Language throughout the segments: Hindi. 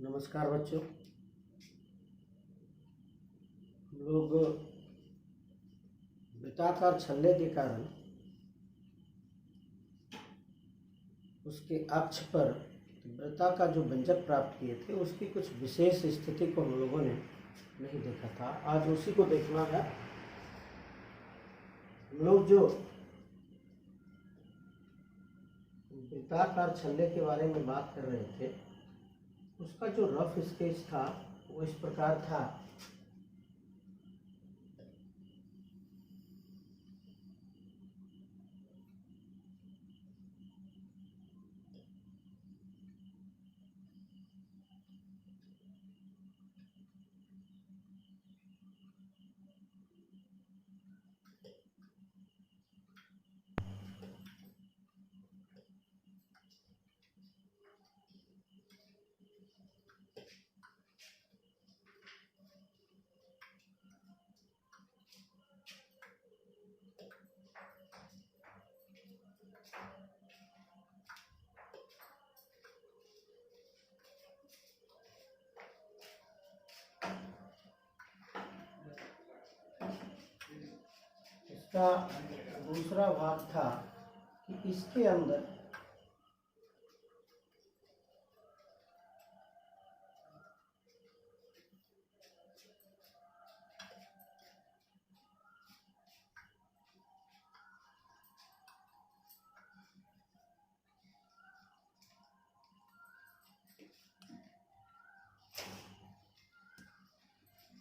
नमस्कार बच्चों। हम लोग वृत्ताकार छल्ले के कारण उसके अक्ष पर वृत्ता का जो व्यंजक प्राप्त किए थे उसकी कुछ विशेष स्थिति को हम लोगों ने नहीं देखा था। आज उसी को देखना है। हम लोग जो वृत्ताकार छल्ले के बारे में बात कर रहे थे उसका जो रफ स्केच था वो इस प्रकार था। इसका दूसरा भाग था कि इसके अंदर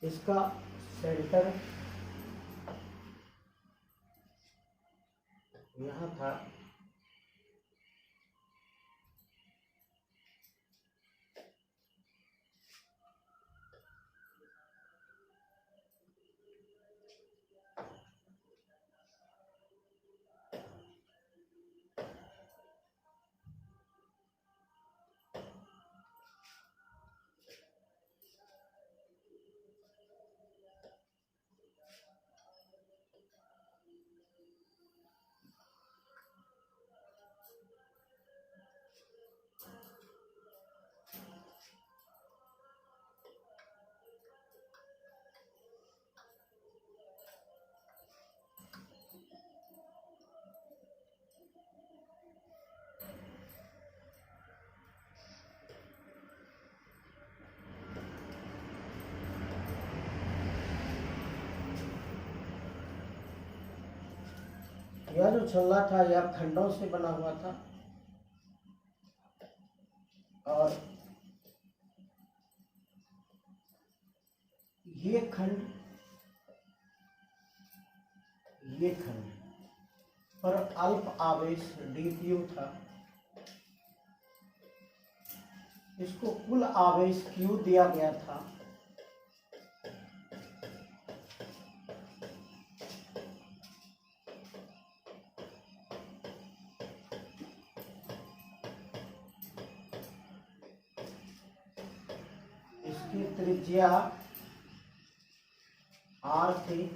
इसका सेंटर यहाँ था। यह जो छल्ला था यह खंडों से बना हुआ था और ये खंड पर अल्प आवेश डीपीयू था। इसको कुल आवेश क्यू दिया गया था। इसकी त्रिज्या आर थी।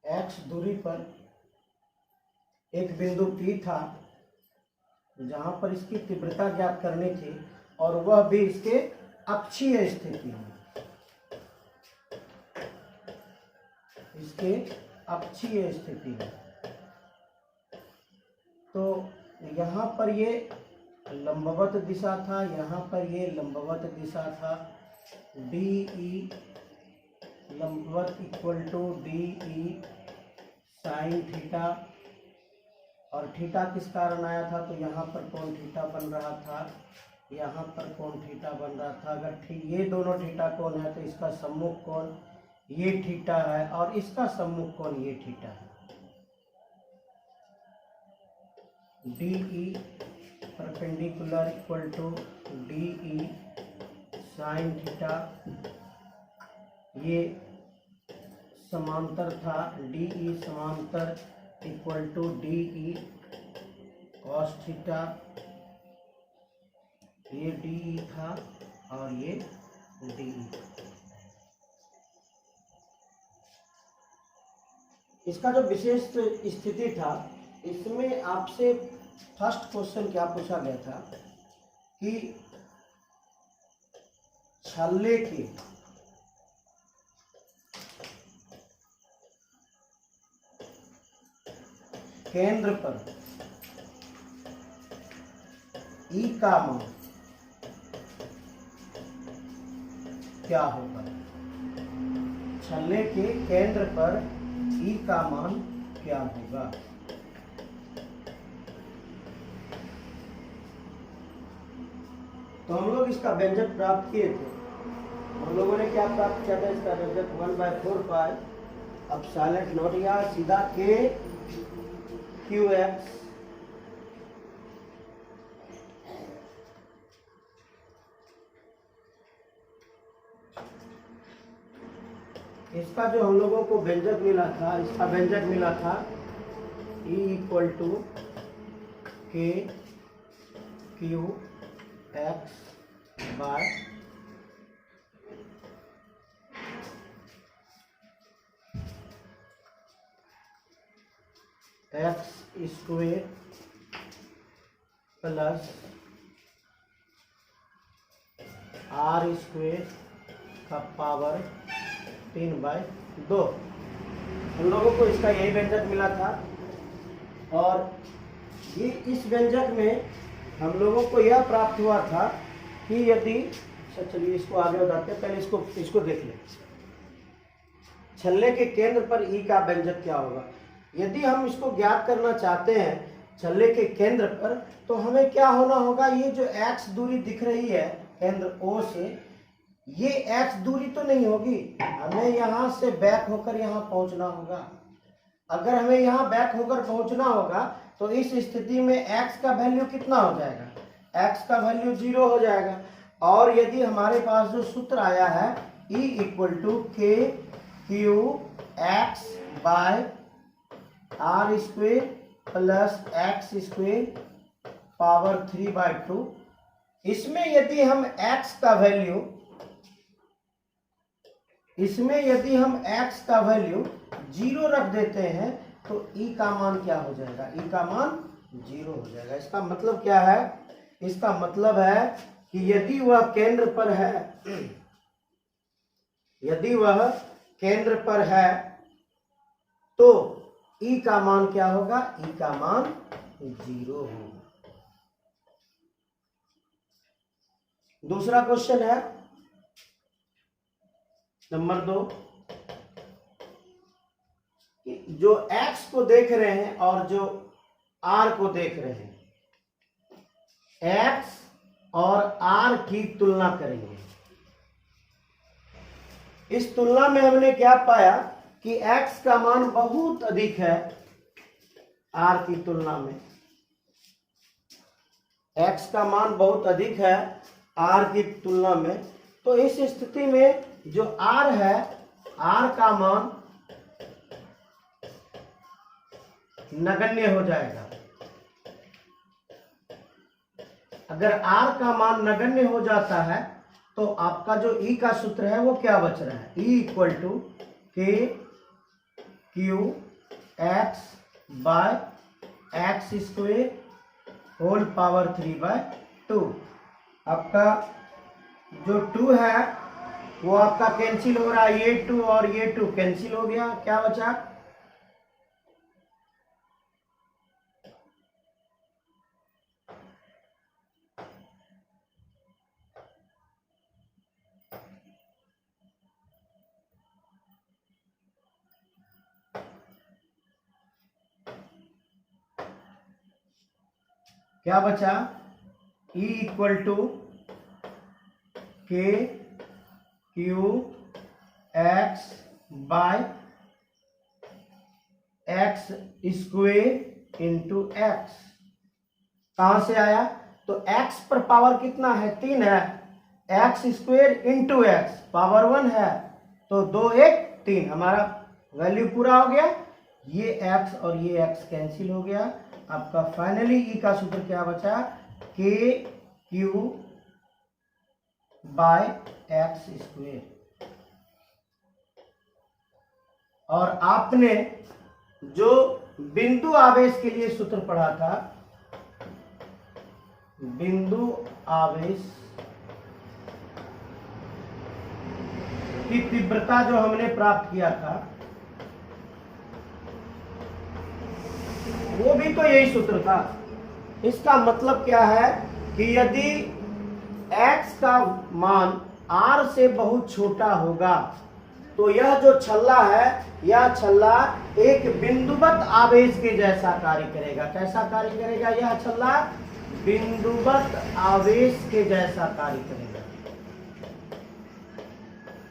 x दूरी पर एक बिंदु P था जहां पर इसकी तीव्रता ज्ञात करनी थी और वह भी इसके अक्षीय स्थिति में। इसके अक्षीय स्थिति में तो यहाँ पर ये लंबवत दिशा था, यहाँ पर ये लंबवत दिशा था। DE लंबवत equal to DE sine theta और थीटा किस कारण आया था, तो यहाँ पर कौन थीटा बन रहा था, यहाँ पर कौन थीटा बन रहा था। अगर ये दोनों थीटा कौन है तो इसका सम्मुख कौन ये थीटा है और इसका सम्मुख कौन ये थीटा है। D E perpendicular equal to D E sine theta, ये समांतर था, डी ई समांतर equal to D E cos theta, ये डी ई था और ये डी ई। इसका जो विशेष स्थिति था, इसमें आपसे फर्स्ट क्वेश्चन क्या पूछा गया था कि छल्ले के केंद्र पर ई का मान क्या होगा। छल्ले के केंद्र पर ई का मान क्या होगा। तो हम लोग इसका व्यंजक प्राप्त किए थे। हम लोगों ने क्या प्राप्त किया था, इसका व्यंजक 1/4 पाई एप्सिलॉन नॉट या सीधा के क्यू एक्स इसका जो हम लोगों को व्यंजक मिला था, इसका व्यंजक मिला था E equal to k q x by x square plus r square का पावर 3/2। हम लोगों को इसका यही व्यंजक मिला था और ये इस व्यंजक में हम लोगों को यह प्राप्त हुआ था कि यदि, चलिए इसको आगे बताते हैं, पहले इसको देख लें। छल्ले के केंद्र पर ई का व्यंजक क्या होगा। यदि हम इसको ज्ञात करना चाहते हैं छल्ले के केंद्र पर, तो हमें क्या होना होगा, ये जो x दूरी दिख रही है केंद्र O से, ये x दूरी तो नहीं होगी, हमें यहाँ से बैक होकर यहाँ पहुंचना होगा। अगर हमें यहाँ बैक होकर पहुंचना होगा तो इस स्थिति में x का वैल्यू कितना हो जाएगा, x का वैल्यू 0 हो जाएगा। और यदि हमारे पास जो सूत्र आया है E equal to k q x by r square plus x square power 3/2, इसमें यदि हम x का वैल्यू, इसमें यदि हम x का वैल्यू 0 रख देते हैं तो E का मान क्या हो जाएगा, E का मान 0 हो जाएगा। इसका मतलब क्या है, इसका मतलब है कि यदि वह केंद्र पर है, यदि वह केंद्र पर है तो E का मान क्या होगा, E का मान 0 होगा। दूसरा क्वेश्चन है नंबर 2, जो x को देख रहे हैं और जो r को देख रहे हैं, x और r की तुलना करेंगे। इस तुलना में हमने क्या पाया कि x का मान बहुत अधिक है r की तुलना में, x का मान बहुत अधिक है r की तुलना में। तो इस स्थिति में जो r है, r का मान नगण्य हो जाएगा। अगर r का मान नगण्य हो जाता है तो आपका जो E का सूत्र है वो क्या बच रहा है, E equal to k q x by x square whole power 3/2। आपका जो 2 है वो आपका कैंसिल हो रहा है, ये 2 और ये 2 कैंसिल हो गया, क्या बचा, क्या बचा, E equal to k q x by x square into x. कहां से आया, तो x पर पावर कितना है, 3 है, x square into x power 1 है, तो 2 1 3, हमारा वैल्यू पूरा हो गया। ये x और ये x कैंसिल हो गया। आपका फाइनली E का सूत्र क्या बचा, के क्यू बाय एक्स स्क्वेयर। और आपने जो बिंदु आवेश के लिए सूत्र पढ़ा था, बिंदु आवेश की तीव्रता जो हमने प्राप्त किया था, वो भी तो यही सूत्र था। इसका मतलब क्या है कि यदि x का मान r से बहुत छोटा होगा तो यह जो छल्ला है, यह छल्ला एक बिंदुवत आवेश के जैसा कार्य करेगा। कैसा कार्य करेगा, यह छल्ला बिंदुवत आवेश के जैसा कार्य करेगा।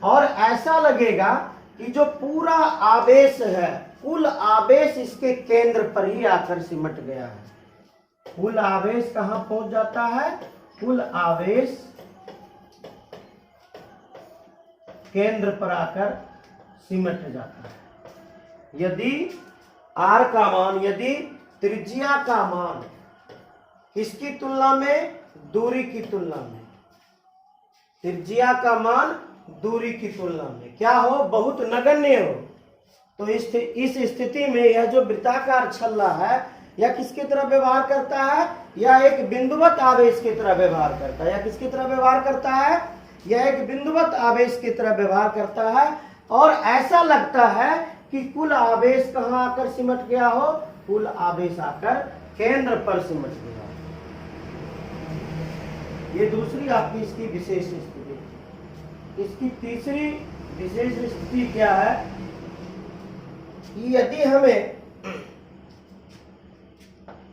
और ऐसा लगेगा कि जो पूरा आवेश है, कुल आवेश इसके केंद्र पर ही आकर सिमट गया है। कुल आवेश कहां पहुंच जाता है, कुल आवेश केंद्र पर आकर सिमट जाता है। यदि r का मान, यदि त्रिज्या का मान किसकी तुलना में, दूरी की तुलना में, त्रिज्या का मान दूरी की तुलना में क्या हो, बहुत नगण्य हो, तो इस स्थिति में यह जो वृत्ताकार छल्ला है, यह किसकी तरह व्यवहार करता है, यह एक बिंदुवत आवेश की तरह व्यवहार करता है। यह किसकी तरह व्यवहार करता है, यह एक बिंदुवत आवेश की तरह व्यवहार करता है। और ऐसा लगता है कि कुल आवेश कहां आकर सिमट गया हो, कुल आवेश आकर केंद्र पर सिमट गया। ये दूसरी आपकी इसकी विशेष स्थिति। इसकी तीसरी विशेष स्थिति क्या है, यदि हमें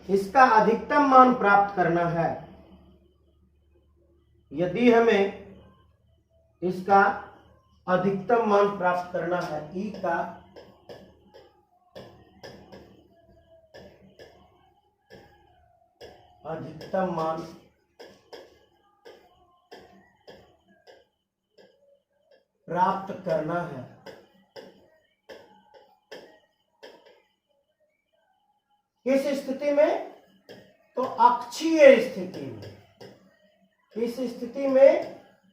इसका अधिकतम मान प्राप्त करना है, यदि हमें इसका अधिकतम मान प्राप्त करना है, E का अधिकतम मान प्राप्त करना है, किस स्थिति में, तो अक्षीय स्थिति में। इस स्थिति में,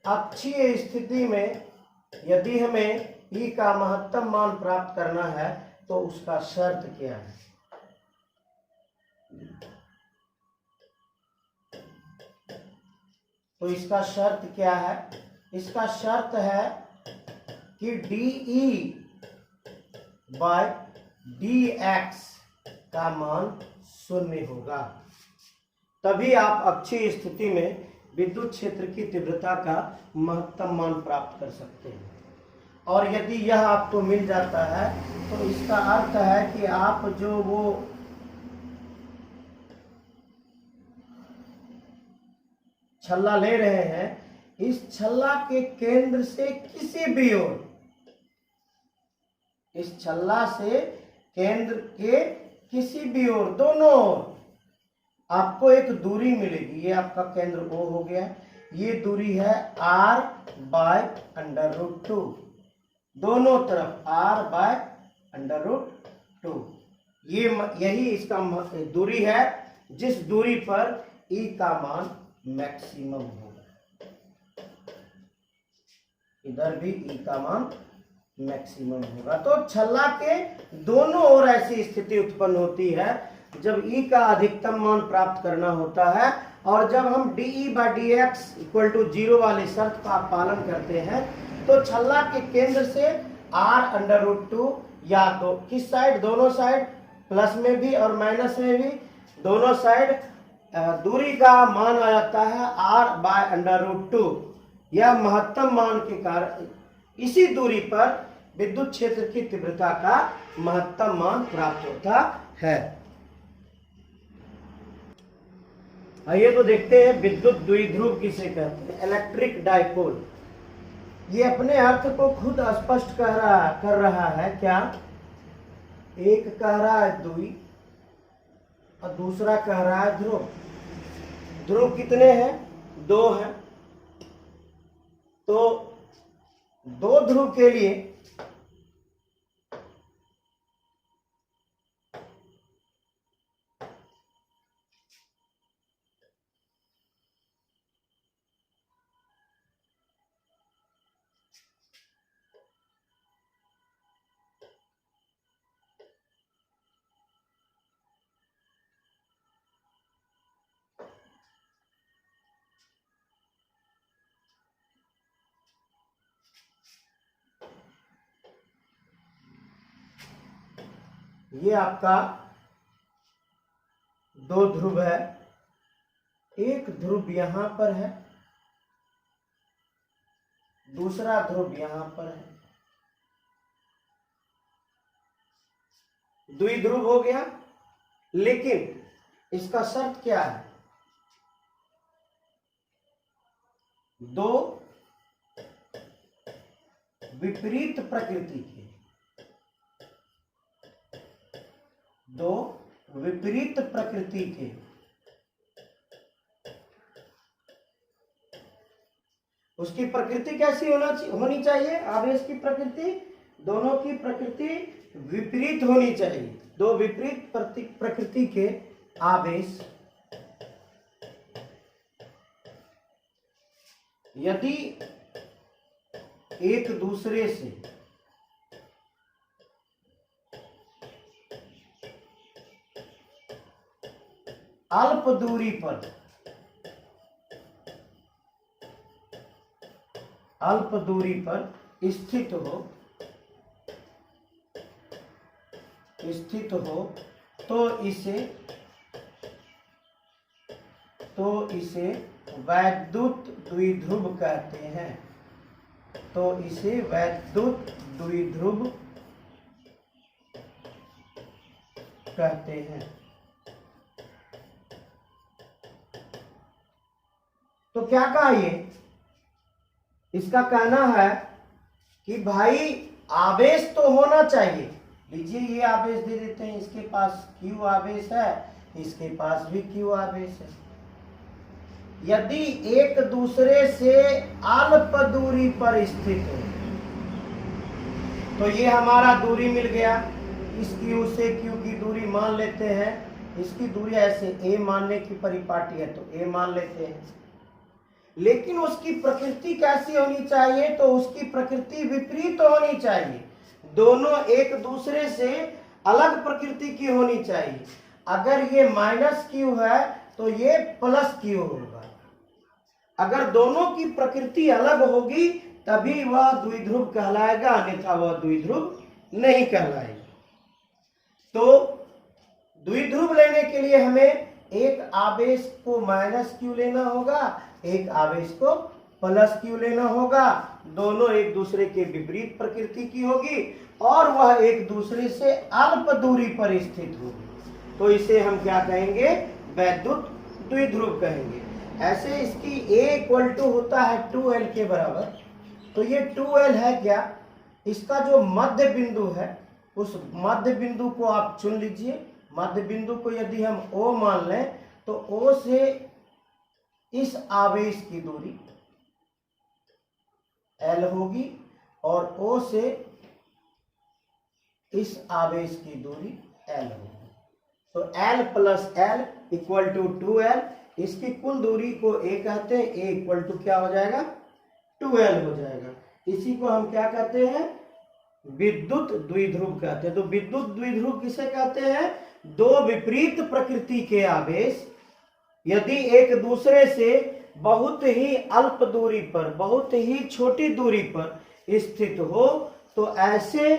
अक्षीय स्थिति में यदि हमें E का महत्तम मान प्राप्त करना है तो उसका शर्त क्या है, तो इसका शर्त क्या है, इसका शर्त है कि DE बाय DX का मान 0 होगा। तभी आप अक्षीय स्थिति में विद्युत क्षेत्र की तीव्रता का महत्तम मान प्राप्त कर सकते हैं। और यदि यह आपको मिल जाता है तो इसका अर्थ है कि आप जो वो छल्ला ले रहे हैं, इस छल्ला के केंद्र से किसी भी ओर, इस छल्ला से केंद्र के किसी भी ओर, दोनों ओर आपको एक दूरी मिलेगी। ये आपका केंद्र O हो गया, ये दूरी है r बाय √2, दोनों तरफ r बाय √2। यही इसका दूरी है जिस दूरी पर E का मान मैक्सिमम होगा। इधर भी E का मान मैक्सिमम होगा। तो छल्ला के दोनों ओर ऐसी स्थिति उत्पन्न होती है जब E का अधिकतम मान प्राप्त करना होता है। और जब हम DE by DX equal to 0 वाली शर्त का पालन करते हैं तो छल्ला के केंद्र से r√2 या तो किस साइड, दोनों साइड, प्लस में भी और माइनस में भी, दोनों साइड दूरी का मान आ जाता है r बाय √2। यह महत्तम मान के कारण इसी दूरी पर विद्युत क्षेत्र की तीव्रता का महत्तम मान प्राप्त होता है। आइए तो देखते हैं विद्युत द्विध्रुव किसे कहते हैं, इलेक्ट्रिक डाइपोल। ये अपने अर्थ को खुद स्पष्ट कर रहा है। क्या? एक कह रहा है द्वि और दूसरा कह रहा है ध्रुव। ध्रुव कितने हैं? 2 हैं। तो 2 ध्रुव के लिए ये आपका 2 ध्रुव है। एक ध्रुव यहां पर है, दूसरा ध्रुव यहां पर है। द्विध्रुव हो गया। लेकिन इसका शर्त क्या है? 2 विपरीत प्रकृति के, 2 विपरीत प्रकृति के उसकी प्रकृति कैसी होनी चाहिए? आवेश की प्रकृति, दोनों की प्रकृति विपरीत होनी चाहिए। 2 विपरीत प्रकृति के आवेश यदि एक दूसरे से अल्प दूरी पर स्थित हो तो इसे वैद्युत द्विध्रुव कहते हैं। तो इसे वैद्युत द्विध्रुव कहते हैं। तो क्या कहा ये? इसका कहना है कि भाई आवेश तो होना चाहिए। लीजिए ये आवेश दे देते हैं, इसके पास Q आवेश है, इसके पास भी Q आवेश है। यदि एक दूसरे से अल्प दूरी पर स्थित हो तो ये हमारा दूरी मिल गया। इस Q से Q की दूरी मान लेते हैं। इसकी दूरी ऐसे A मानने की परिपाटी है तो A मान लेते हैं। लेकिन उसकी प्रकृति कैसी होनी चाहिए? तो उसकी प्रकृति विपरीत होनी चाहिए। दोनों एक दूसरे से अलग प्रकृति की होनी चाहिए। अगर ये -Q है तो ये +Q होगा। अगर दोनों की प्रकृति अलग होगी तभी वह द्विध्रुव कहलाएगा, अन्यथा वह द्विध्रुव नहीं कहलाएगा। तो द्विध्रुव लेने के लिए हमें एक आवेश को -Q लेना होगा, एक आवेश को +Q लेना होगा। दोनों एक दूसरे के विपरीत प्रकृति की होगी और वह एक दूसरे से अल्प दूरी पर स्थित होगी। तो इसे हम क्या कहेंगे? वैद्युत द्विध्रुव कहेंगे। ऐसे इसकी A होता है 2L के बराबर। तो ये 2L है क्या? इसका जो मध्य बिंदु है उस मध्य बिंदु को आप चुन लीजिए। मध्य बिंदु को यदि हम O मान लें तो O से इस आवेश की दूरी L होगी और O से इस आवेश की दूरी L होगी। तो L + L = 2L। इसकी कुल दूरी को A कहते हैं। A क्या हो जाएगा? 2L हो जाएगा। इसी को हम क्या कहते हैं? विद्युत द्विध्रुव कहते हैं। तो विद्युत द्विध्रुव किसे कहते हैं? 2 विपरीत प्रकृति के आवेश यदि एक दूसरे से बहुत ही अल्प दूरी पर, बहुत ही छोटी दूरी पर स्थित हो तो ऐसे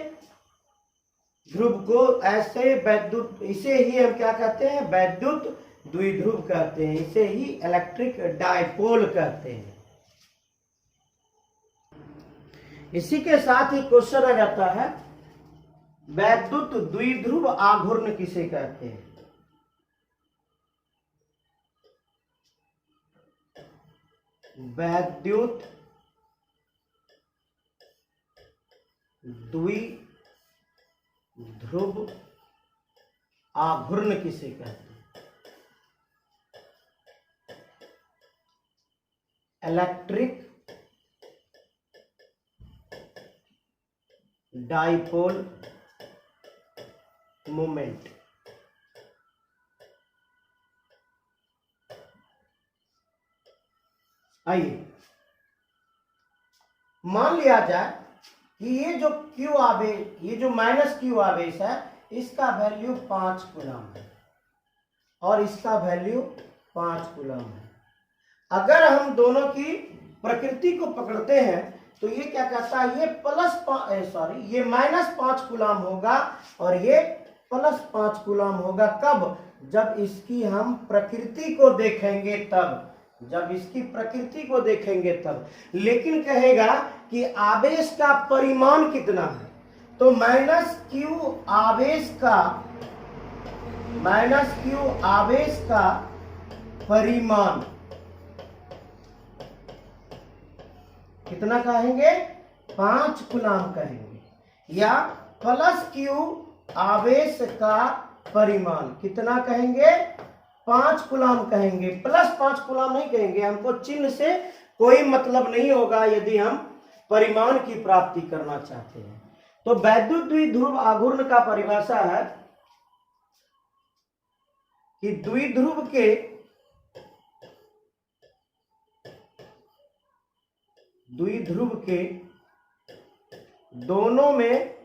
ध्रुव को, ऐसे वैद्युत, इसे ही हम क्या कहते हैं? वैद्युत द्विध्रुव कहते हैं। इसे ही इलेक्ट्रिक डाइपोल कहते हैं। इसी के साथ ही क्वेश्चन आ जाता है, वैद्युत द्विध्रुव आघूर्ण किसे कहते हैं? वैद्युत द्विध्रुव आघूर्ण किसे कहते हैं? Electric dipole moment. आइए मान लिया जाए कि ये जो क्यू आवेश, ये जो माइनस क्यू आवेश है, इसका वैल्यू 5 कूलम है और इसका वैल्यू 5 कूलम है। अगर हम दोनों की प्रकृति को पकड़ते हैं तो ये क्या कहता है, ये ये -5 कूलम होगा और ये +5 कूलम होगा। कब? जब इसकी हम प्रकृति को देखेंगे तब, जब इसकी प्रकृति को देखेंगे तब। लेकिन कहेगा कि आवेश का परिमाण कितना है, तो -q आवेश का परिमाण कितना कहेंगे? 5 कूलम कहेंगे। या +q आवेश का परिमाण कितना कहेंगे? 5 कूलम कहेंगे। +5 कूलम नहीं कहेंगे, हमको चिन्ह से कोई मतलब नहीं होगा यदि हम परिमाण की प्राप्ति करना चाहते हैं। तो वैद्युत द्विध्रुव आघूर्ण का परिभाषा है कि द्विध्रुव के दोनों में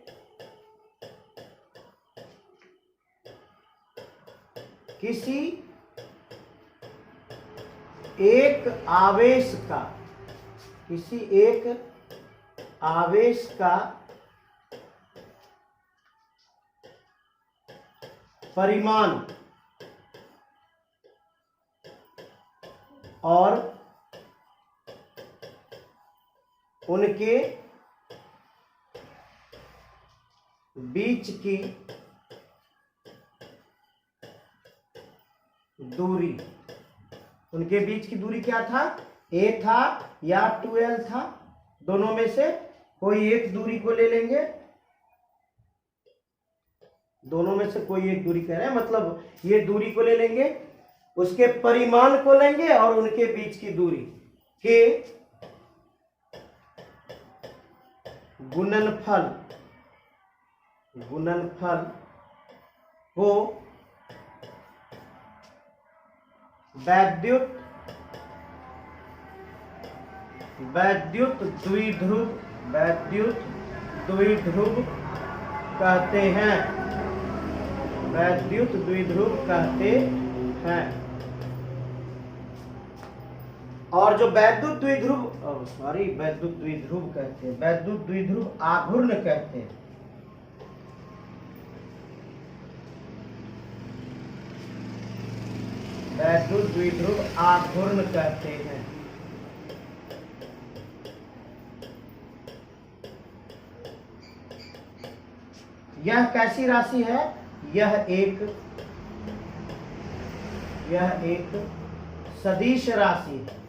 किसी एक आवेश का परिमाण और उनके बीच की दूरी, उनके बीच की दूरी क्या था? a था या 2l था, दोनों में से कोई एक दूरी को ले लेंगे। दोनों में से कोई एक दूरी कह रहे हैं, मतलब ये दूरी को ले लेंगे, उसके परिमाण को लेंगे और उनके बीच की दूरी के गुणनफल को वैद्युत द्विध्रुव कहते हैं। वैद्युत द्विध्रुव कहते हैं। और जो वैद्युत द्विध्रुव कहते हैं, वैद्युत द्विध्रुव आघूर्ण कहते हैं। वैद्युत द्विध्रुव आघूर्ण कहते हैं। यह कैसी राशि है? यह एक सदिश राशि है।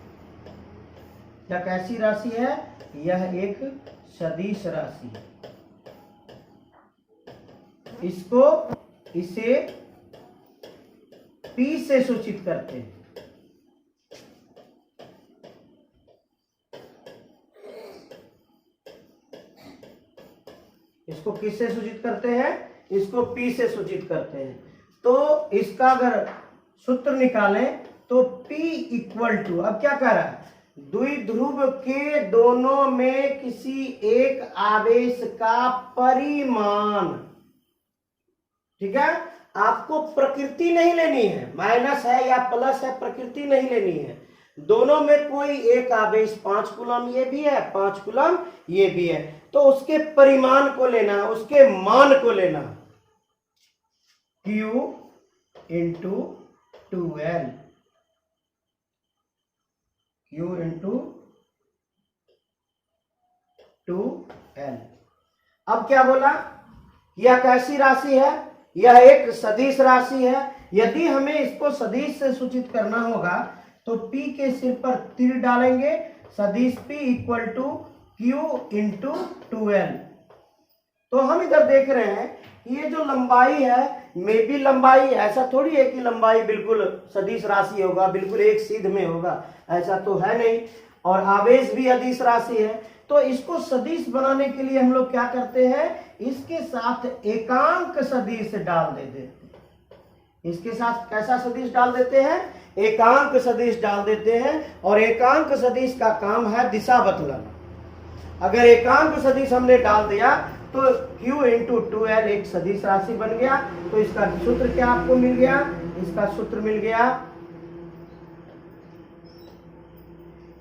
यह कैसी राशि है? यह एक सदिश राशि है। इसे P से सूचित करते हैं। इसको किससे सूचित करते हैं? इसको P से सूचित करते हैं। तो इसका अगर सूत्र निकालें तो P = अब क्या कह रहा है? द्विध्रुव के दोनों में किसी एक आवेश का परिमाण। ठीक है, आपको प्रकृति नहीं लेनी है, माइनस है या प्लस है, प्रकृति नहीं लेनी है। दोनों में कोई एक आवेश 5 कूलम ये भी है, 5 कूलम ये भी है, तो उसके परिमाण को लेना, उसके मान को लेना। Q × 2L, Q × 2L। अब क्या बोला? यह कैसी राशि है? यह एक सदिश राशि है। यदि हमें इसको सदिश से सूचित करना होगा तो P के सिर पर तीर डालेंगे, सदिश P equal to Q into 2L। तो हम इधर देख रहे हैं ये जो लंबाई है, में भी लंबाई, ऐसा थोड़ी है कि लंबाई बिल्कुल सदिश राशि होगा, बिल्कुल एक सीध में होगा, ऐसा तो है नहीं। और आवेश भी अदिश राशि है। तो इसको सदिश बनाने के लिए हम लोग क्या करते हैं, इसके साथ एकांक सदिश डाल देते हैं। इसके साथ कैसा सदिश डाल देते हैं, एकांक सदिश डाल देते हैं। और एकांक सदिश का काम है दिशा बतलाना। अगर एकांक सदिश हमने डाल दिया तो Q इंटू 2L एक सदिश राशि बन गया। तो इसका सूत्र क्या आपको मिल गया, इसका सूत्र मिल गया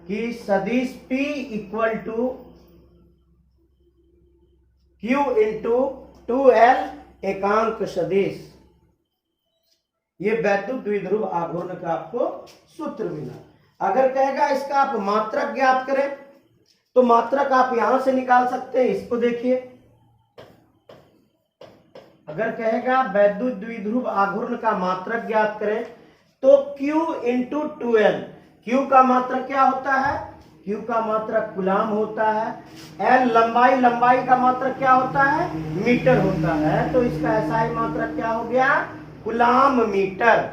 कि सदिश P equal to Q into 2L एकांक सदिश। ये वैद्युत द्विध्रुव आघूर्ण का आपको सूत्र मिला। अगर कहेगा इसका आप मात्रक ज्ञात करें, तो मात्रक आप यहां से निकाल सकते हैं। इसको देखिए, अगर कहेगा वैद्युत द्विध्रुव आघूर्ण का मात्रक ज्ञात करें, तो Q इंटू 2L। Q का मात्रक क्या होता है, Q का मात्रक कूलाम होता है। L लंबाई, लंबाई का मात्रक क्या होता है, मीटर होता है। तो इसका SI मात्रक क्या हो गया, कूलाम मीटर।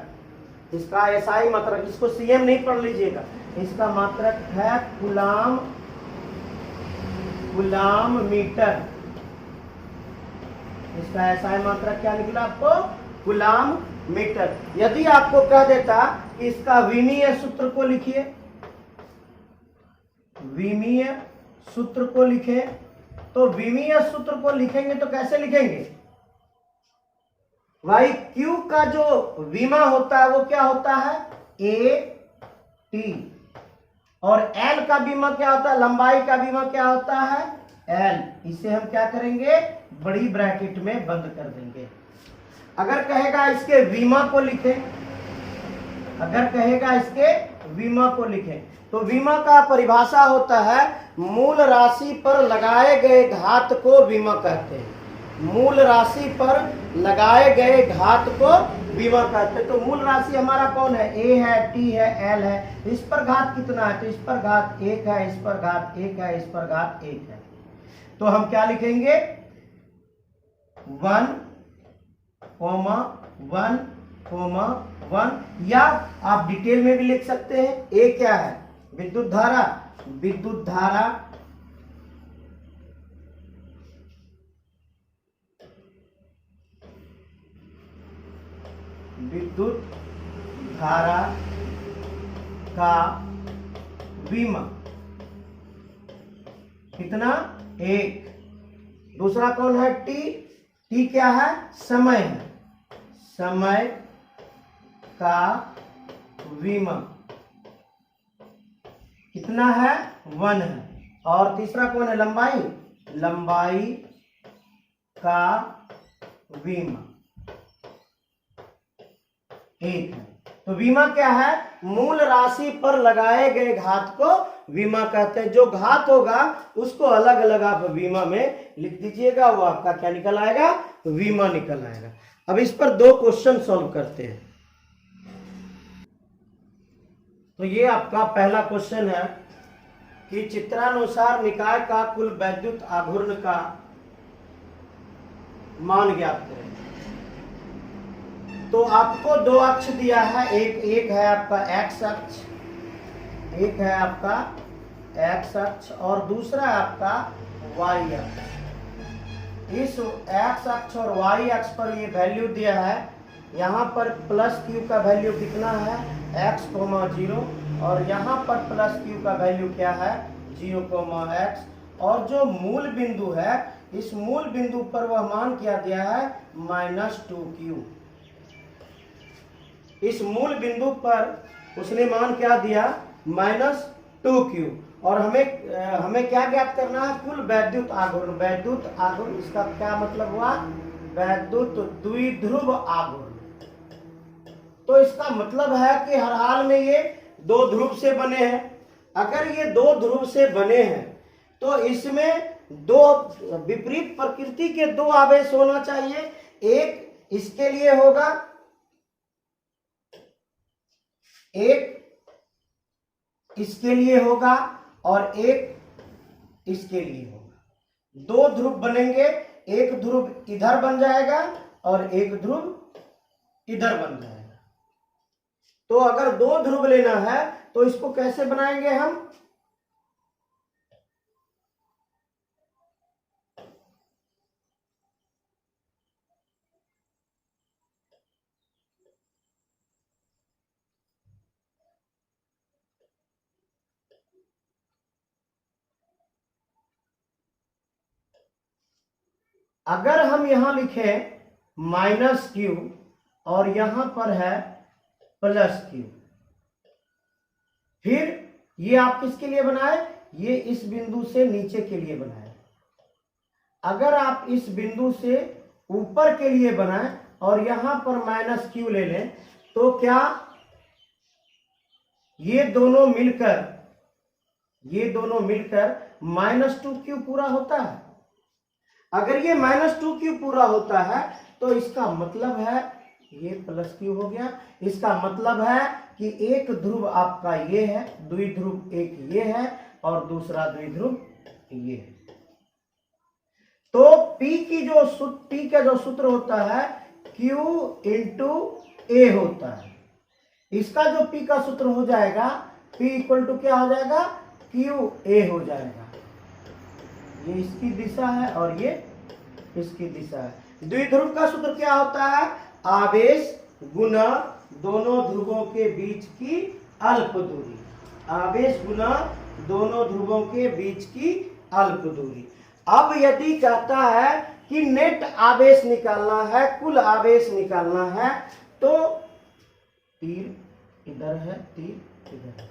इसका SI मात्रक, इसको CM नहीं पढ़ लीजिएगा, इसका मात्रक है कूलाम, कूलाम मीटर। इसका SI मात्रक क्या निकला आपको, कूलाम मीटर। यदि आपको कह देता कि इसका विमीय सूत्र को लिखिए, विमीय सूत्र को लिखे, तो विमीय सूत्र को लिखेंगे तो कैसे लिखेंगे भाई, Q का जो विमा होता है वो क्या होता है, AT। और L का विमा क्या होता है, लंबाई का विमा क्या होता है, L। इसे हम क्या करेंगे, बड़ी ब्रैकेट में बंद कर देंगे। अगर कहेगा इसके विमा को लिखें, अगर कहेगा इसके विमा को लिखें, तो विमा का परिभाषा होता है मूल राशि पर लगाए गए घात को विमा कहते हैं। मूल राशि पर लगाए गए घात को विमा कहते हैं। तो मूल राशि हमारा कौन है, A है, T है, L है। इस पर घात कितना है, तो इस पर घात 1 है, इस पर घात 1 है, इस पर घात 1 है। तो हम क्या लिखेंगे, 1, 1, 1, या आप डिटेल में भी लिख सकते हैं। A क्या है, विद्युत धारा, विद्युत धारा विद्युत धारा का विमा कितना, 1। दूसरा कौन है, T। T क्या है, समय है, समय का विमा कितना है, 1 है। और तीसरा कौन है, लंबाई, लंबाई का विमा 1 है। तो विमा क्या है, मूल राशि पर लगाए गए घात को विमा कहते हैं। जो घात होगा उसको अलग अलग आप विमा में लिख दीजिएगा, वो आपका क्या निकल आएगा, विमा निकल आएगा। अब इस पर 2 क्वेश्चन सॉल्व करते हैं। तो ये आपका पहला क्वेश्चन है कि चित्रानुसार निकाय का कुल वैद्युत आघूर्ण का मान ज्ञात करें। तो आपको 2 अक्ष दिया है, एक है आपका एक्स अक्ष, एक है आपका एक्स अक्ष और दूसरा है आपका वाई अक्ष। इस एक्स अक्ष और वाई अक्ष पर ये वैल्यू दिया है। यहाँ पर प्लस Q का वैल्यू कितना है, x, 0, और यहाँ पर प्लस Q का वैल्यू क्या है, 0, x। और जो मूल बिंदु है, इस मूल बिंदु पर वह मान क्या दिया है, -2Q। इस मूल बिंदु पर उसने मान क्या दिया, -2Q। और हमें क्या ज्ञात करना है, कुल वैद्युत आघूर्ण। वैद्युत आघूर्ण, इसका क्या मतलब हुआ, वैद्युत द्विध्रुव आघूर्ण। तो इसका मतलब है कि हर हाल में ये 2 ध्रुव से बने हैं। अगर ये 2 ध्रुव से बने हैं तो इसमें 2 विपरीत प्रकृति के 2 आवेश होना चाहिए। एक इसके लिए होगा, एक इसके लिए होगा और एक इसके लिए होगा। दो ध्रुव बनेंगे, एक ध्रुव इधर बन जाएगा और एक ध्रुव इधर बन जाएगा। तो अगर दो ध्रुव लेना है तो इसको कैसे बनाएंगे हम? अगर हम यहां लिखें -q और यहां पर है +q, फिर ये आप किसके लिए बनाए? ये इस बिंदु से नीचे के लिए बनाए। अगर आप इस बिंदु से ऊपर के लिए बनाए और यहां पर -q ले लें तो क्या ये दोनों मिलकर -2q पूरा होता है? अगर ये -2q पूरा होता है तो इसका मतलब है ये +q हो गया। इसका मतलब है कि एक ध्रुव आपका ये है, द्विध्रुव एक ये है और दूसरा द्विध्रुव ये है। तो P का जो सूत्र होता है Q × A होता है। इसका जो P का सूत्र हो जाएगा, P = क्या हो जाएगा? QA हो जाएगा। ये इसकी दिशा है और ये इसकी दिशा है। द्विध्रुव का सूत्र क्या होता है? आवेश गुना दोनों ध्रुवों के बीच की अल्प दूरी। आवेश गुना दोनों ध्रुवों के बीच की अल्प दूरी। अब यदि कहता है कि नेट आवेश निकालना है, कुल आवेश निकालना है, तो तीर इधर है, तीर इधर है,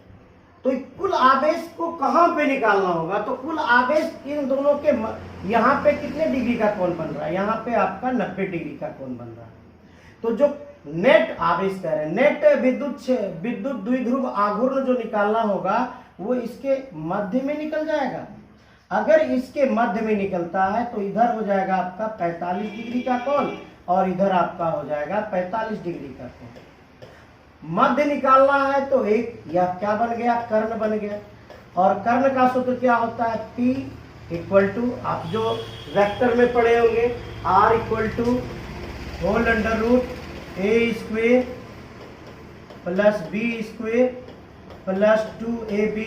तो कुल आवेश को कहां पे निकालना होगा? तो कुल आवेश इन दोनों के यहाँ पे कितने डिग्री का कोण बन रहा है? यहाँ पे आपका 90 डिग्री का कोण बन रहा है। तो जो नेट आवेश कह रहे हैं, नेट विद्युत द्विध्रुव आघूर्ण जो निकालना होगा वो इसके मध्य में निकल जाएगा। अगर इसके मध्य में निकलता है तो इधर हो जाएगा आपका 45 डिग्री का कोण और इधर आपका हो जाएगा 45 डिग्री का कोण। मध्य निकालना है तो एक यह क्या बन गया? कर्ण बन गया। और कर्ण का सूत्र क्या होता है? P = आप जो वेक्टर में पढ़े होंगे, R = (√a² + b² + 2ab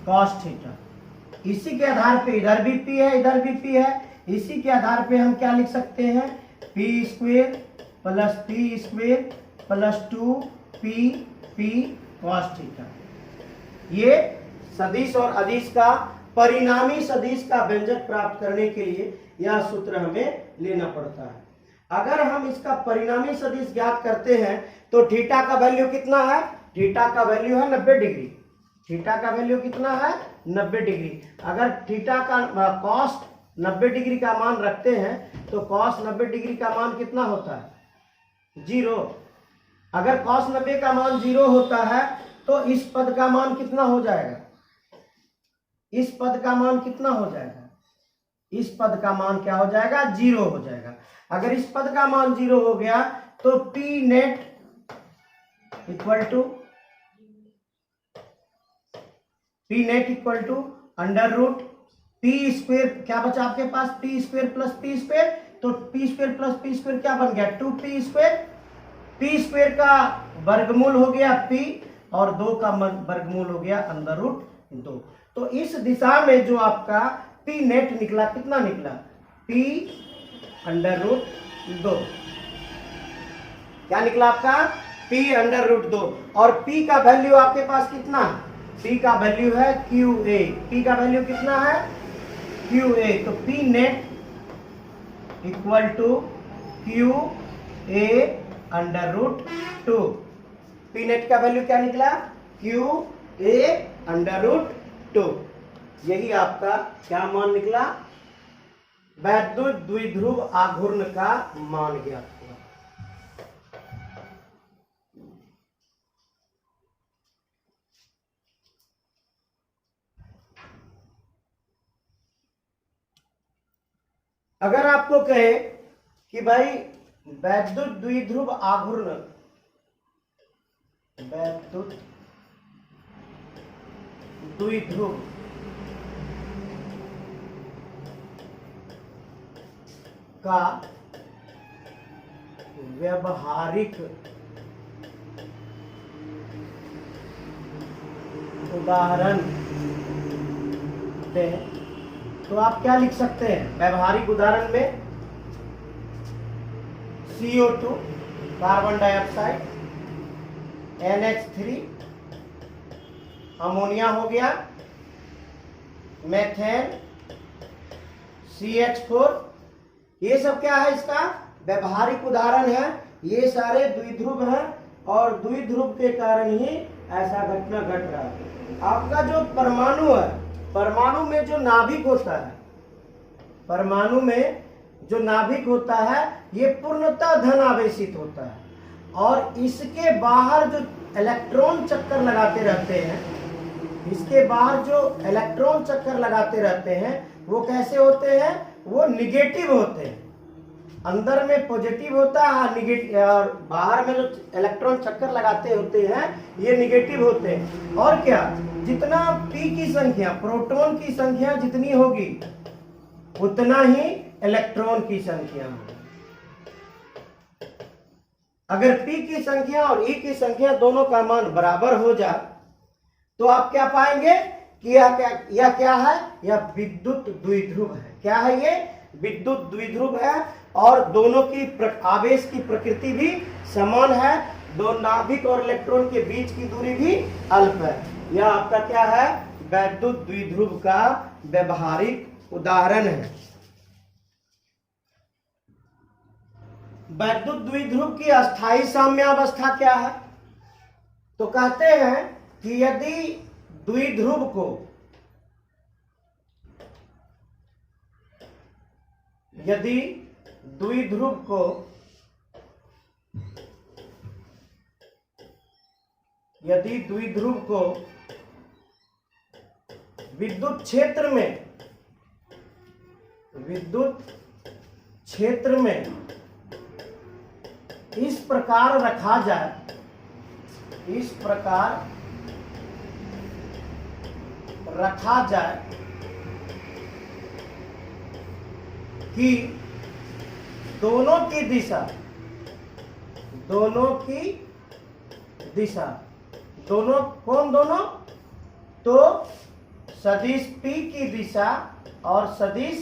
cos θ। इसी के आधार पे इधर भी P है, इधर भी P है। इसी के आधार पे हम क्या लिख सकते हैं? P² + p² + 2p cos θ। ये सदिश और अदिश का परिणामी सदिश का व्यंजक प्राप्त करने के लिए यह सूत्र हमें लेना पड़ता है। अगर हम इसका परिणामी सदिश ज्ञात करते हैं तो थीटा का वैल्यू कितना है? थीटा का वैल्यू है 90 डिग्री। थीटा का वैल्यू कितना है? 90 डिग्री। अगर थीटा का कॉस 90 डिग्री का मान रखते हैं तो कॉस 90 डिग्री का मान कितना होता है? 0। अगर कॉस 90 का मान 0 होता है तो इस पद का मान कितना हो जाएगा? इस पद का मान कितना हो जाएगा? इस पद का मान क्या हो जाएगा? 0 हो जाएगा। अगर इस पद का मान 0 हो गया तो P net = √p², क्या बचा आपके पास? p² + p², तो p² + p² क्या बन गया? 2p²। p² का वर्गमूल हो गया p और 2 का वर्गमूल हो गया √2। तो इस दिशा में जो आपका p नेट निकला, कितना निकला? p √2। क्या निकला आपका? p √2। और p का वैल्यू आपके पास कितना? p का वैल्यू है QA। p का वैल्यू कितना है? QA। तो p net = QA √2। p net का वैल्यू क्या निकला? QA √2। यही आपका क्या मान निकला? वैद्युत द्विध्रुव आघूर्ण का मान ज्ञात हुआ। अगर आपको कहे कि भाई वैद्युत द्विध्रुव आघूर्ण, वैद्युत द्विध्रुव का व्यवहारिक उदाहरण दें, तो आप क्या लिख सकते हैं व्यवहारिक उदाहरण में? CO2 carbon dioxide, NH3 ammonia हो गया, मेथेन, CH4, ये सब क्या है? इसका व्यवहारिक उदाहरण है। ये सारे द्विध्रुव हैं और द्विध्रुव के कारण ही ऐसा घटना घट रहा है। आपका जो परमाणु है, परमाणु में जो नाभिक होता है, परमाणु में जो नाभिक होता है ये पूर्णतः धन आवेशित होता है, और इसके बाहर जो इलेक्ट्रॉन चक्कर लगाते रहते हैं, इसके बाहर जो इलेक्ट्रॉन चक्कर लगाते रहते हैं वो कैसे होते हैं? वो निगेटिव होते हैं। अंदर में पॉजिटिव होता है निगेटिव, और बाहर में जो इलेक्ट्रॉन चक्कर लगाते होते हैं ये निगेटिव होते हैं। और क्या, जितना p की संख्या, प्रोटॉन की संख्या जितनी होगी उतना ही इलेक्ट्रॉन की संख्या होगी। अगर p की संख्या और e की संख्या दोनों का मान बराबर हो जाए तो आप क्या पाएंगे कि यह क्या है? यह विद्युत द्विध्रुव है। क्या है ये? विद्युत द्विध्रुव है, और दोनों की आवेश की प्रकृति भी समान है। दो नाभिक और इलेक्ट्रॉन के बीच की दूरी भी अल्प है। यह आपका क्या है? विद्युत द्विध्रुव का व्यवहारिक उदाहरण है। विद्युत द्विध्रुव की अस्थायी साम्यावस्था क्या है? तो कहते हैं कि यदि द्विध्रुव को विद्युत क्षेत्र में इस प्रकार रखा जाए, कि दोनों की दिशा दोनों तो सदिश P की दिशा और सदिश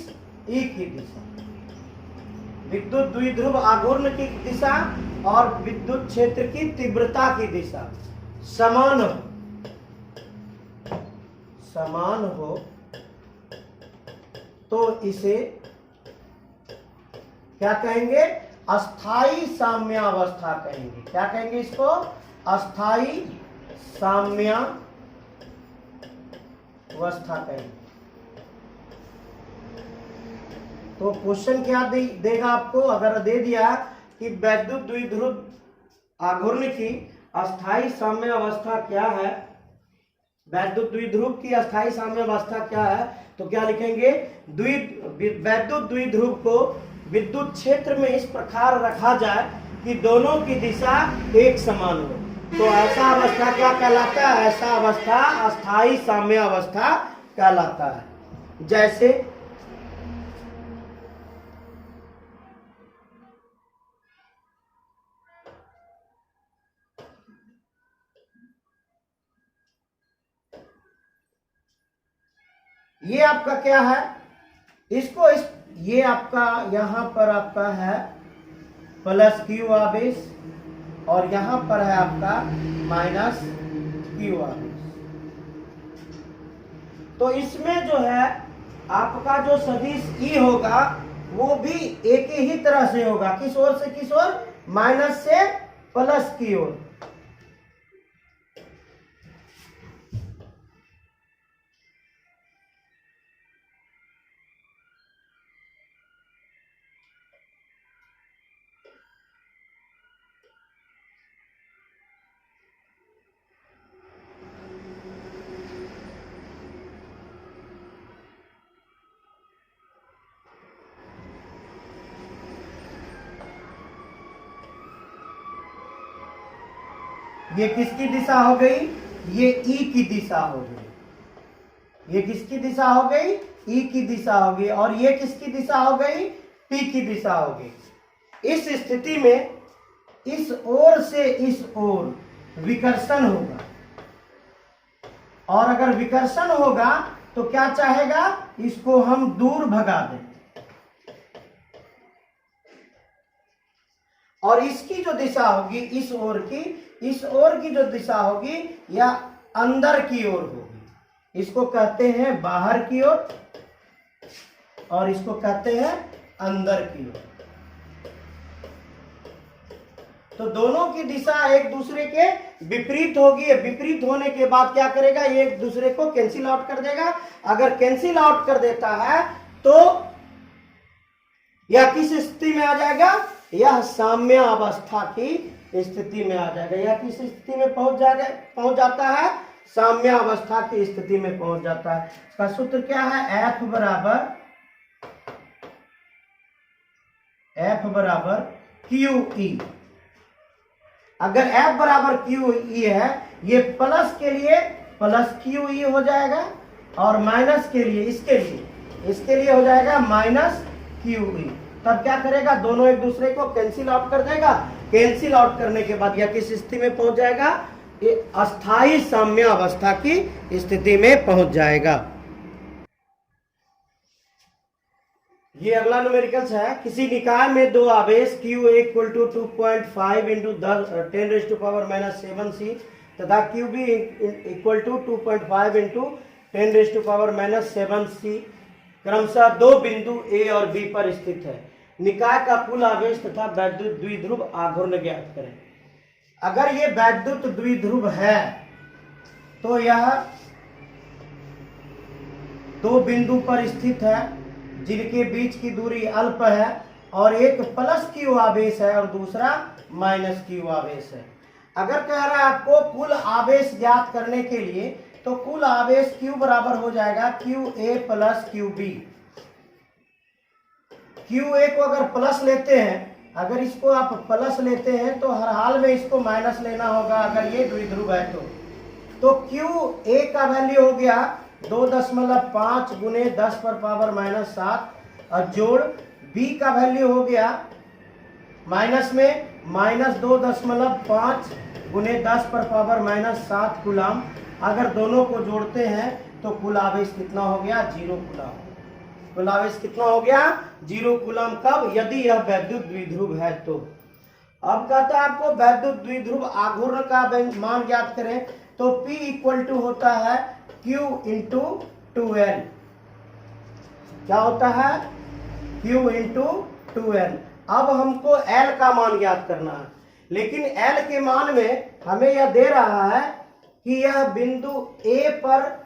E की दिशा, विद्युत द्विध्रुव आघूर्ण की दिशा और विद्युत क्षेत्र की तीव्रता की दिशा समान हो तो इसे क्या कहेंगे? अस्थाई साम्यावस्था कहेंगे। क्या कहेंगे इसको? अस्थाई साम्यावस्था कहेंगे। तो क्वेश्चन क्या देगा आपको? अगर दे दिया कि विद्युत द्विध्रुव आघूर्ण की अस्थाई साम्यावस्था क्या है, विद्युत द्विध्रुव की अस्थाई साम्यावस्था क्या है, तो क्या लिखेंगे? विद्युत द्विध्रुव को विद्युत क्षेत्र में इस प्रकार रखा जाए कि दोनों की दिशा एक समान हो, तो ऐसा अवस्था क्या कहलाता है? ऐसा अवस्था अस्थाई साम्यावस्था कहलाता है। जैसे ये आपका क्या है? ये आपका यहां पर आपका है +Q आवेश, और यहां पर है आपका -Q आवेश। तो इसमें जो है आपका जो सदिश E होगा वो भी एक ही तरह से होगा। किस ओर से किस ओर? माइनस से प्लस की ओर। ये किसकी दिशा हो गई? ये E की दिशा हो गई। ये किसकी दिशा हो गई, ई की दिशा हो गई, और ये किसकी दिशा हो गई, पी की दिशा हो गई। इस स्थिति में इस ओर से इस ओर विकर्षण होगा, और अगर विकर्षण होगा तो क्या चाहेगा, इसको हम दूर भगा दें, और इसकी जो दिशा होगी इस ओर की जो दिशा होगी यह अंदर की ओर होगी। इसको कहते हैं बाहर की ओर और इसको कहते हैं अंदर की ओर। तो दोनों की दिशा एक दूसरे के विपरीत होगी। विपरीत होने के बाद क्या करेगा, ये एक दूसरे को कैंसिल आउट कर देगा। अगर कैंसिल आउट कर देता है तो यह किस स्थिति में आ जाएगा, यह साम्य अवस्था की स्थिति में आ जाएगा। यह किस स्थिति में पहुंच जाता है, साम्य अवस्था की स्थिति में पहुंच जाता है। इसका सूत्र क्या है, F बराबर QE। अगर F बराबर QE है, ये प्लस के लिए प्लस QE हो जाएगा, और माइनस के लिए इसके लिए हो जाएगा माइनस QE। तब क्या करेगा, दोनों एक दूसरे को कैंसिल आउट कर देगा। कैंसिल आउट करने के बाद यह किस स्थिति में पहुंच जाएगा, ये अस्थाई साम्य अवस्था की स्थिति में पहुंच जाएगा। ये अगला न्यूमेरिकल्स है। किसी निकाय में दो आवेश Q equal to 2.5 into 10⁻⁻7c तथा QB equal to 2.5 into 10⁻⁻7c क्रमशः दो बिंदु A और B पर स्थित है। निकाय का कुल आवेश तथा वैद्युत द्विध्रुव आघूर्ण ज्ञात करें। अगर ये वैद्युत द्विध्रुव है तो यह दो बिंदु पर स्थित है जिनके बीच की दूरी अल्प है, और एक प्लस Q आवेश है और दूसरा माइनस Q आवेश है। अगर कह रहा है आपको कुल आवेश ज्ञात करने के लिए, तो कुल आवेश Q बराबर हो जाएगा QA प्लस QB। QA को अगर प्लस लेते हैं, अगर इसको आप प्लस लेते हैं तो हर हाल में इसको माइनस लेना होगा अगर ये द्विध्रुव है तो QA का वैल्यू हो गया 2.5 गुने 10⁻⁻7 और जोड़ B का वैल्यू हो गया माइनस में -2.5 गुने 10⁻⁻7 कूलम। अगर दोनों को जोड़ते हैं तो कुल आवेश कितना हो गया, 0 कूलम। कुल आवेश कितना हो गया, 0 कूलम। कब, यदि यह वैद्युत द्विध्रुव है तो। अब कहता है आपको वैद्युत द्विध्रुव आघूर्ण का मान ज्ञात करें, तो P इक्वल टू होता है Q इंटू 2L। क्या होता है, Q इंटू 2L। अब हमको L का मान ज्ञात करना है, लेकिन L के मान में हमें यह दे रहा है कि यह बिंदु A पर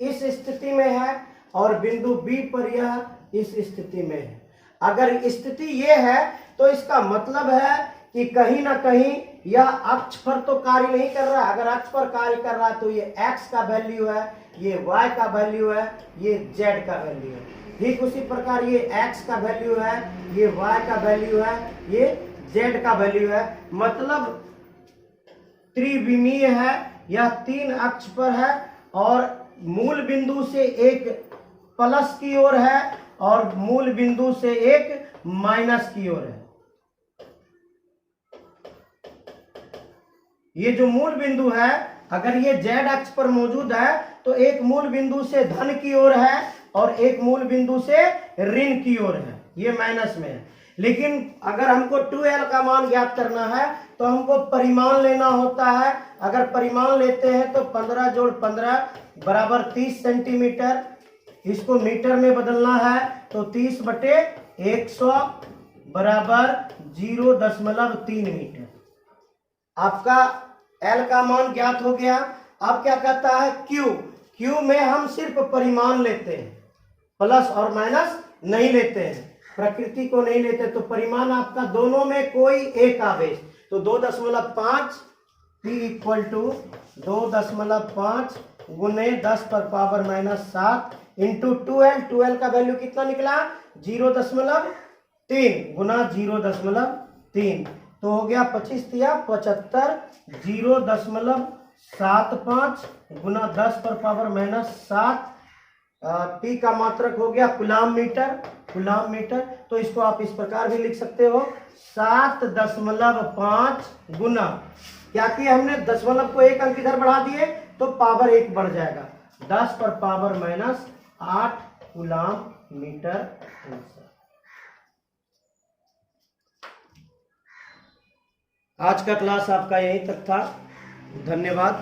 इस स्थिति में है और बिंदु B पर यह इस स्थिति में है। अगर स्थिति ये है तो इसका मतलब है कि कहीं ना कहीं यह अक्ष पर तो कार्य नहीं कर रहा है। अगर अक्ष पर कार्य कर रहा है तो ये x का वैल्यू है, ये y का वैल्यू है, ये z का वैल्यू है। ठीक उसी प्रकार ये x का वैल्यू है, ये y का वैल्यू है, ये z का वैल्यू है। मतलब त्रिविमीय है, यह 3 अक्ष पर है और मूल बिंदु से एक प्लस की ओर है और मूल बिंदु से एक माइनस की ओर है। ये जो मूल बिंदु है, अगर ये z अक्ष पर मौजूद है तो एक मूल बिंदु से धन की ओर है और एक मूल बिंदु से ऋण की ओर है, ये माइनस में है। लेकिन अगर हमको 2L का मान ज्ञात करना है तो हमको परिमाण लेना होता है। अगर परिमाण लेते हैं तो 15 जोड़ 15 बराबर 30 सेंटीमीटर। इसको मीटर में बदलना है तो 30/100 बराबर 0.3 मीटर। आपका L का मान ज्ञात हो गया। अब क्या कहता है Q में हम सिर्फ परिमाण लेते हैं, प्लस और माइनस नहीं लेते हैं, प्रकृति को नहीं लेते। तो परिमाण आपका दोनों में कोई एक आवेश, तो 2.5 P इक्वल टू 2.5 गुने 10⁻⁻7 इंटू 2L का वैल्यू कितना निकला, 0.3 गुना 0.3 तो हो गया 25 या 75, 75 गुना 10 पर पावर -7। पी का मात्रक हो गया कूलाम मीटर। तो इसको आप इस प्रकार भी लिख सकते हो 7.5 गुना, क्या किया हमने, दशमलव को एक अंक इधर बढ़ा दिए तो पावर 1 बढ़ जाएगा, 10 पर पावर -8 कूलाम मीटर आंसर। आज का क्लास आपका यहीं तक था। धन्यवाद।